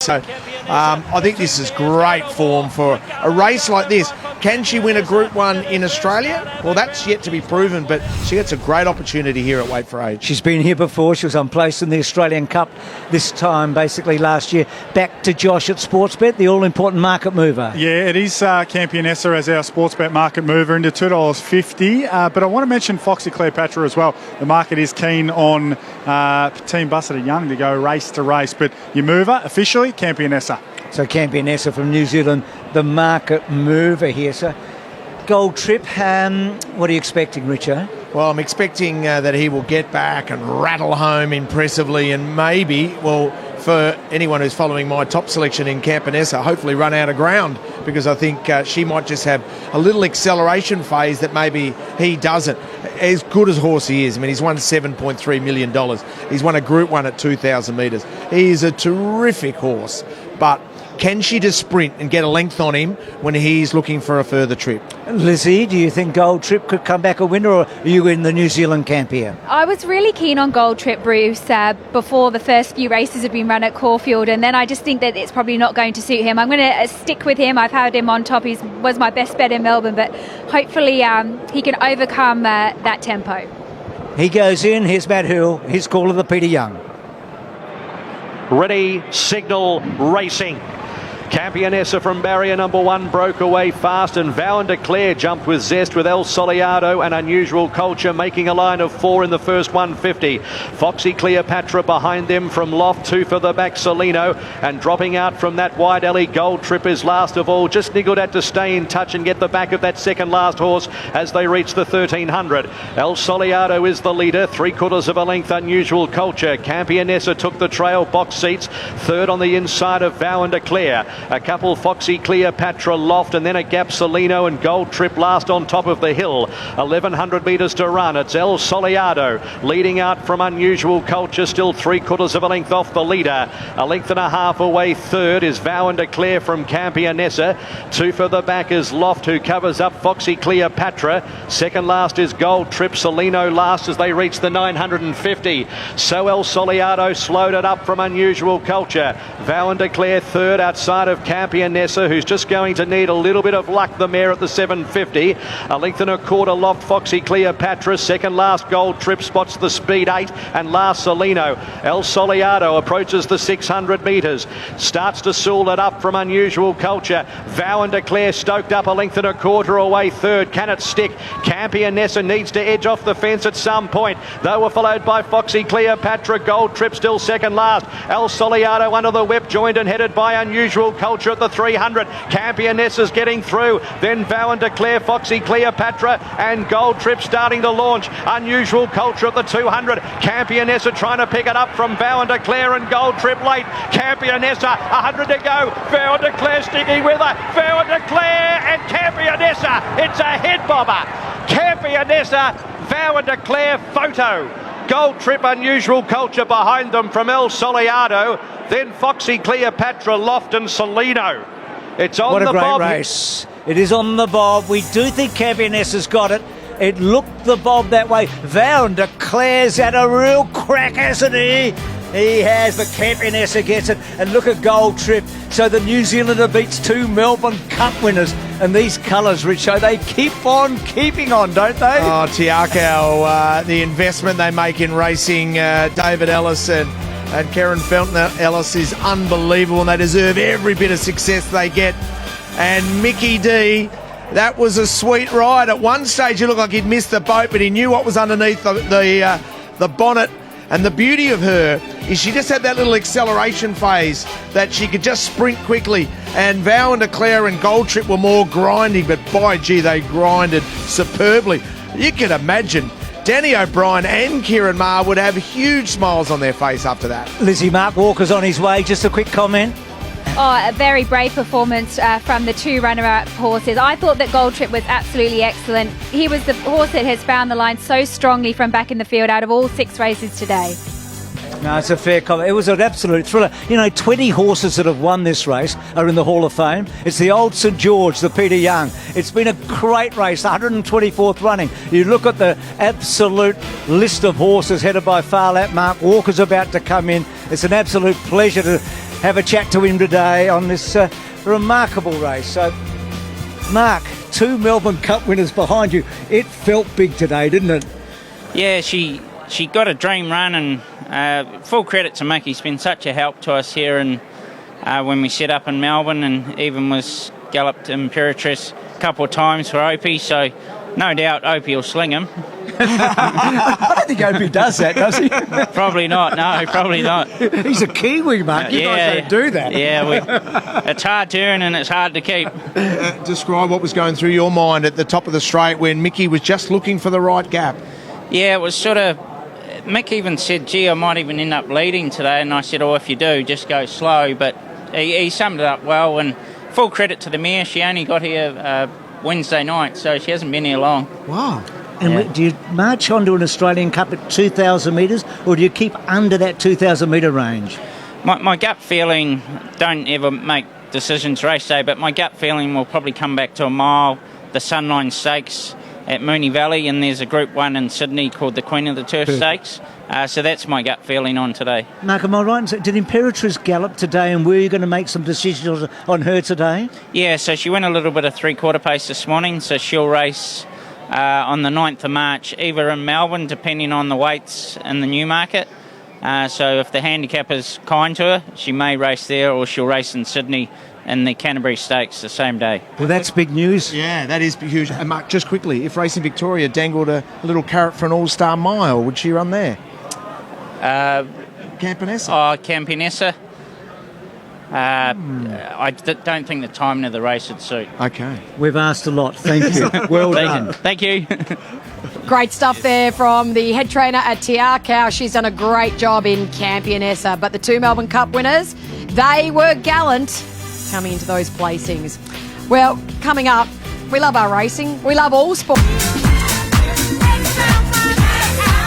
So I think this is great form for a race like this. Can she win a Group 1 in Australia? Well, that's yet to be proven, but she gets a great opportunity here at Wait for Age. She's been here before. She was on place in the Australian Cup this time, basically last year. Back to Josh at Sportsbet, the all-important market mover. Yeah, it is Campionessa as our Sportsbet market mover into $2.50. But I want to mention Foxy Cleopatra as well. The market is keen on Team Bussiter Young to go race to race. But your mover, officially, Campionessa. So Campionessa from New Zealand, the market mover here. So Gold Trip, what are you expecting, Richo? Well, I'm expecting that he will get back and rattle home impressively and maybe, well, for anyone who's following my top selection in Campionessa, hopefully run out of ground, because I think she might just have a little acceleration phase that maybe he doesn't. As good as horse he is, I mean, he's won $7.3 million. He's won a Group 1 at 2,000 metres. He is a terrific horse, but can she just sprint and get a length on him when he's looking for a further trip? Lizzie, do you think Gold Trip could come back a winner, or are you in the New Zealand camp here? I was really keen on Gold Trip, Bruce, before the first few races had been run at Caulfield, and then I just think that it's probably not going to suit him. I'm going to stick with him. I've had him on top. He was my best bet in Melbourne, but hopefully he can overcome that tempo. He goes in. Here's Matt Hill. His call of the Peter Young. Ready, signal, racing. Campionessa from barrier number 1 broke away fast, and Vow and Declare jumped with zest with El Soleado and Unusual Culture making a line of 4 in the first 150. Foxy Cleopatra behind them from Loft, 2 for the back Solino, and dropping out from that wide alley Gold Trip is last of all, just niggled at to stay in touch and get the back of that second last horse as they reach the 1300. El Soleado is the leader, 3/4 of a length Unusual Culture. Campionessa took the trail box seats, third on the inside of Vow and Declare. A couple Foxy Cleopatra, Loft, and then a gap Solino and Gold Trip last on top of the hill. 1,100 metres to run. It's El Soleado leading out from Unusual Culture, still 3/4 of a length off the leader. A length and a half away third is Vow and Declare from Campionessa. 2 for the back is Loft, who covers up Foxy Cleopatra. Second last is Gold Trip. Solino last as they reach the 950. So El Soleado slowed it up from Unusual Culture. Vow and Declare third outside of Campionessa, who's just going to need a little bit of luck, the mare at the 750. A length and a quarter Loft, Foxy Cleopatra. Second last Gold Trip spots the speed 8, and last Solino. El Soleado approaches the 600 metres. Starts to sool it up from Unusual Culture. Vow and Declare stoked up a length and a quarter away third. Can it stick? Campionessa needs to edge off the fence at some point. They were followed by Foxy Cleopatra. Gold Trip still second last. El Soleado under the whip, joined and headed by Unusual Culture at the 300. Campionessa's getting through. Then Vow and Declare, Foxy Cleopatra, and Gold Trip starting to launch. Unusual Culture at the 200. Campionessa trying to pick it up from Vow and Declare, and Gold Trip late. Campionessa, 100 to go. Vow and Declare sticking with her. Vow and Declare and Campionessa. It's a head bobber. Campionessa, Vow and Declare photo. Gold Trip, Unusual Culture behind them from El Soleado. Then Foxy Cleopatra, Loft and Solino. It's on the bob. What a great race. It is on the bob. We do think Campionessa's got it. It looked the bob that way. Vow and Declare's had a real crack, hasn't he? He has, but Campionessa gets it. And look at Gold Trip. So the New Zealander beats 2 Melbourne Cup winners. And these colours, Richo, they keep on keeping on, don't they? Oh, Tiako, the investment they make in racing, David Ellis and Karen Feltner Ellis is unbelievable, and they deserve every bit of success they get. And Mickey D, that was a sweet ride. At one stage, he looked like he'd missed the boat, but he knew what was underneath the bonnet. And the beauty of her is she just had that little acceleration phase that she could just sprint quickly. And Vow and Declare and Gold Trip were more grinding, but by gee, they grinded superbly. You can imagine Danny O'Brien and Kieran Maher would have huge smiles on their face after that. Lizzie, Mark Walker's on his way. Just a quick comment. Oh, a very brave performance from the 2 runner-up horses. I thought that Gold Trip was absolutely excellent. He was the horse that has found the line so strongly from back in the field out of all 6 races today. No, it's a fair comment. It was an absolute thriller. 20 horses that have won this race are in the Hall of Fame. It's the old St George, the Peter Young. It's been a great race, 124th running. You look at the absolute list of horses headed by Far Lap. Mark Walker's about to come in. It's an absolute pleasure to have a chat to him today on this remarkable race. So, Mark, 2 Melbourne Cup winners behind you. It felt big today, didn't it? Yeah, she got a dream run, and full credit to Mickey. He's been such a help to us here, and when we set up in Melbourne, and even was galloped Imperatrice a couple of times for Opie, so no doubt Opie will sling him. I don't think Opie does that, does he? Probably not, no, probably not. He's a Kiwi, Mark. You guys don't do that. Yeah, it's hard to earn and it's hard to keep. Describe what was going through your mind at the top of the straight when Mickey was just looking for the right gap. Yeah, it was sort of... Mick even said, gee, I might even end up leading today, and I said, oh, if you do, just go slow, but he summed it up well, and full credit to the mare. She only got here Wednesday night, so she hasn't been here long. Wow. And do you march on to an Australian Cup at 2,000 metres, or do you keep under that 2,000 metre range? My gut feeling, don't ever make decisions race day, but my gut feeling will probably come back to a mile, the Sunline Stakes at Moonee Valley, and there's a Group 1 in Sydney called the Queen of the Turf Stakes. So that's my gut feeling on today. Mark, am I right? Did Imperatrice gallop today, and were you going to make some decisions on her today? Yeah, so she went a little bit of 3/4 pace this morning, so she'll race on the 9th of March, either in Melbourne, depending on the weights in the Newmarket. So if the handicap is kind to her, she may race there, or she'll race in Sydney in the Canterbury Stakes the same day. Well, that's big news. Yeah, that is huge. And Mark, just quickly, if Racing Victoria dangled a little carrot for an All-Star Mile, would she run there? Campionessa? Oh, Campionessa. I don't think the timing of the race would suit. Okay. We've asked a lot. Thank you. Well done. Thank you. Great stuff there from the head trainer at Te Akau. She's done a great job in Campionessa. But the 2 Melbourne Cup winners, they were gallant coming into those placings. Well, coming up, we love our racing. We love all sport.